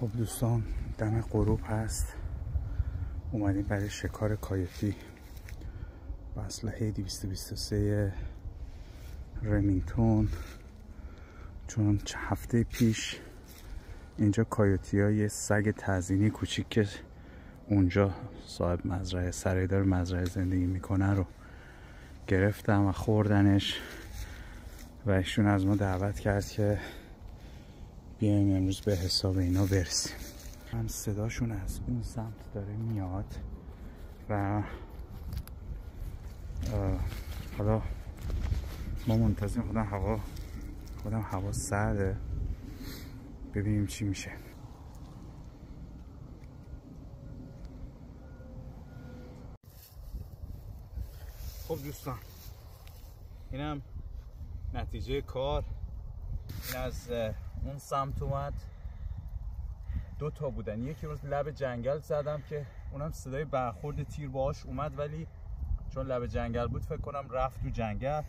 خب دوستان، دم غروب هست، اومدیم برای شکار کایوتی با اسلحه 223 رمینگتون. چون چه هفته پیش اینجا کایوتی ها یه سگ تزیینی کوچیک که اونجا صاحب مزرعه سرایدار مزرعه زندگی میکنه رو گرفتم و خوردنش و ایشون از ما دعوت کرد که بیایم امروز به حساب اینا برسیم. هم صداشون از اون سمت داره میاد و حالا ما منتظر خودم هوا سرده، ببینیم چی میشه. خب دوستان، اینم نتیجه کار. این از اون سمت اومد، 2 تا بودن، یکی روز لب جنگل زدم که اونم صدای برخورد تیر باهاش اومد، ولی چون لب جنگل بود فکر کنم رفت تو جنگل.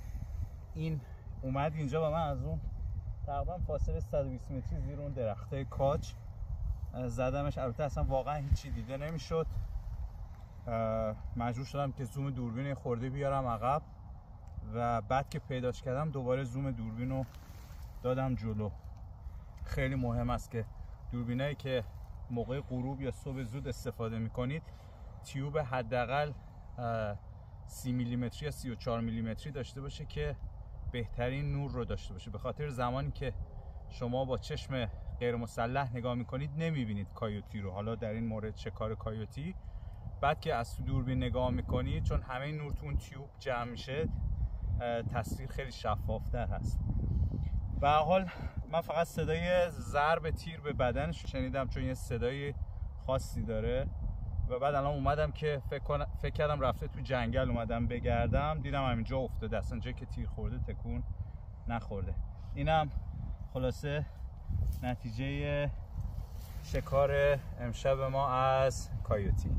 این اومد اینجا و من از اون تقریبا فاصله 120 متری زیر اون درخته کاج زدمش. البته اصلا واقعا هیچی دیده نمیشد، مجبور شدم که زوم دوربین خورده بیارم عقب و بعد که پیداش کردم دوباره زوم دوربین رو دادم جلو. خیلی مهم است که دوربینایی که موقع غروب یا صبح زود استفاده میکنید تیوب حداقل 30 میلیمتری یا 34 میلیمتری داشته باشه که بهترین نور رو داشته باشه، به خاطر زمانی که شما با چشم غیر مسلح نگاه میکنید نمیبینید کایوتی رو. حالا در این مورد شکار کایوتی، بعد که از تو دوربین نگاه میکنید چون همه نور تو اون تیوب جمع میشه تصویر خیلی شفافتر هست. به هر حال من فقط صدای ضرب تیر به بدنش شنیدم چون یه صدای خاصی داره و بعد الان اومدم که فکر کردم رفته تو جنگل، اومدم بگردم دیدم همینجا افتاده، اصلا جایی که تیر خورده تکون نخورده. اینم خلاصه نتیجه شکار امشب ما از کایوتی.